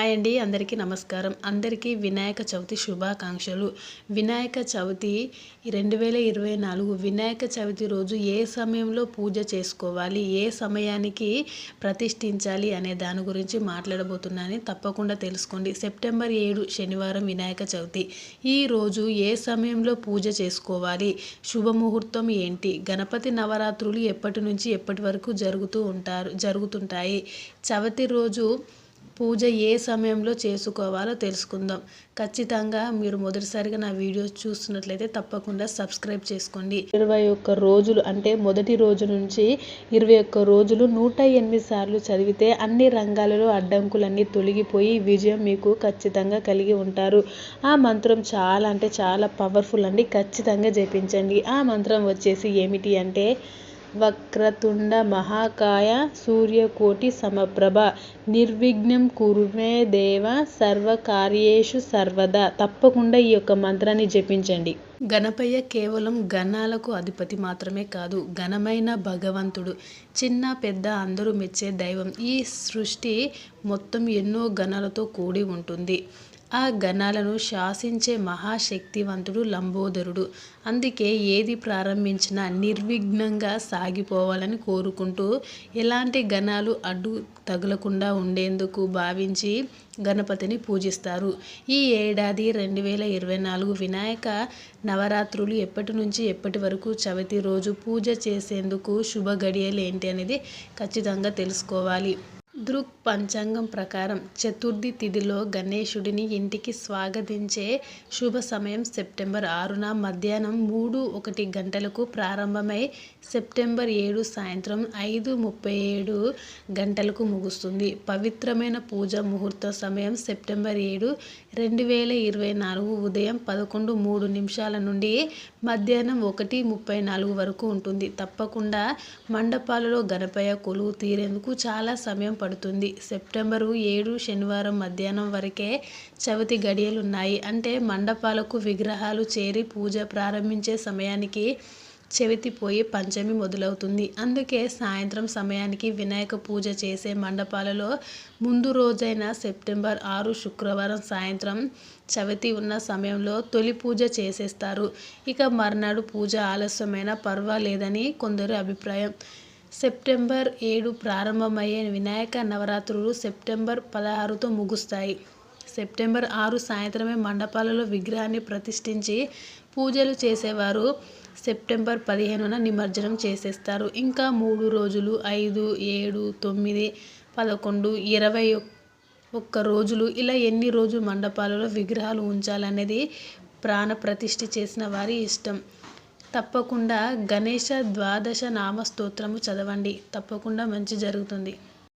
Hi అండి, అందరికీ నమస్కారం. అందరికీ వినాయక చవితి శుభాకాంక్షలు. వినాయక చవితి 2024 వినాయక చవితి రోజు ఏ సమయంలో పూజ చేసుకోవాలి, ఏ సమయానికి ప్రతిష్ఠించాలి అనే దాని గురించి మాట్లాడబోతున్నాను. తప్పకుండా తెలుసుకోండి. సెప్టెంబర్ 7 శనివారం వినాయక చవితి. ఈ రోజు ఏ సమయంలో పూజ చేసుకోవాలి, శుభముహూర్తం ఏంటి, గణపతి నవరాత్రులు ఎప్పటి నుంచి ఎప్పటి వరకు జరుగుతుంటాయి, చవితి రోజు పూజ ఏ సమయంలో చేసుకోవాలో తెలుసుకుందాం. ఖచ్చితంగా మీరు మొదటిసారిగా నా వీడియోస్ చూస్తున్నట్లయితే తప్పకుండా సబ్స్క్రైబ్ చేసుకోండి. 21 రోజులు అంటే మొదటి రోజు నుంచి 21 రోజులు 108 సార్లు చదివితే అన్ని రంగాలలో అడ్డంకులన్నీ తొలగిపోయి విజయం మీకు ఖచ్చితంగా కలిగి ఉంటారు. ఆ మంత్రం చాలా అంటే చాలా పవర్ఫుల్ అండి. ఖచ్చితంగా జపించండి. ఆ మంత్రం వచ్చేసి ఏమిటి అంటే వక్రతుండ మహాకాయ సూర్యకోటి సమప్రభ నిర్విఘ్నం కురుమే దేవ సర్వకార్యేషు సర్వదా. తప్పకుండా ఈ యొక్క మంత్రాన్ని జపించండి. గణపయ్య కేవలం గణాలకు అధిపతి మాత్రమే కాదు, ఘనమైన భగవంతుడు. చిన్న పెద్ద అందరూ మెచ్చే దైవం. ఈ సృష్టి మొత్తం ఎన్నో గణాలతో కూడి ఉంటుంది. ఆ గణాలను శాసించే మహాశక్తివంతుడు లంబోదరుడు. అందుకే ఏది ప్రారంభించినా నిర్విఘ్నంగా సాగిపోవాలని కోరుకుంటూ ఎలాంటి గణాలు అడ్డు తగలకుండా ఉండేందుకు భావించి గణపతిని పూజిస్తారు. ఈ ఏడాది 2024 వినాయక నవరాత్రులు ఎప్పటి నుంచి ఎప్పటి వరకు చవితి రోజు పూజ చేసేందుకు శుభ గడియలు ఏంటి అనేది ఖచ్చితంగా తెలుసుకోవాలి. దృక్ పంచాంగం ప్రకారం చతుర్థి తిథిలో గణేశుడిని ఇంటికి స్వాగతించే శుభ సమయం సెప్టెంబర్ 6న మధ్యాహ్నం 3:01 గంటలకు ప్రారంభమై సెప్టెంబర్ 7 సాయంత్రం 5:37 గంటలకు ముగుస్తుంది. పవిత్రమైన పూజ ముహూర్త సమయం సెప్టెంబర్ 7, 2024 ఉదయం 11:03 నుండి మధ్యాహ్నం 1:34 వరకు ఉంటుంది. తప్పకుండా మండపాలలో గణపయ్య కొలువు తీరేందుకు చాలా సమయం పడుతుంది. సెప్టెంబర్ 7 శనివారం మధ్యాహ్నం వరకే చవితి గడియలున్నాయి. అంటే మండపాలకు విగ్రహాలు చేరి పూజ ప్రారంభించే సమయానికి చవితి పోయి పంచమి మొదలవుతుంది. అందుకే సాయంత్రం సమయానికి వినాయక పూజ చేసే మండపాలలో ముందు రోజైన సెప్టెంబర్ 6 శుక్రవారం సాయంత్రం చవితి ఉన్న సమయంలో తొలి పూజ చేసేస్తారు. ఇక మర్నాడు పూజ ఆలస్యమైనా పర్వాలేదని కొందరి అభిప్రాయం. సెప్టెంబర్ 7 ప్రారంభమయ్యే వినాయక నవరాత్రులు సెప్టెంబర్ 16తో ముగుస్తాయి. సెప్టెంబర్ 6 సాయంత్రమే మండపాలలో విగ్రహాన్ని ప్రతిష్ఠించి పూజలు చేసేవారు సెప్టెంబర్ 15న నిమజ్జనం చేసేస్తారు. ఇంకా 3 రోజులు 5, 7, 9, 11, 21 రోజులు ఇలా ఎన్ని రోజులు మండపాలలో విగ్రహాలు ఉంచాలనేది ప్రాణ ప్రతిష్ఠ చేసిన వారి ఇష్టం. తప్పకుండా గణేశ ద్వాదశ నామ స్తోత్రము చదవండి. తప్పకుండా మంచి జరుగుతుంది.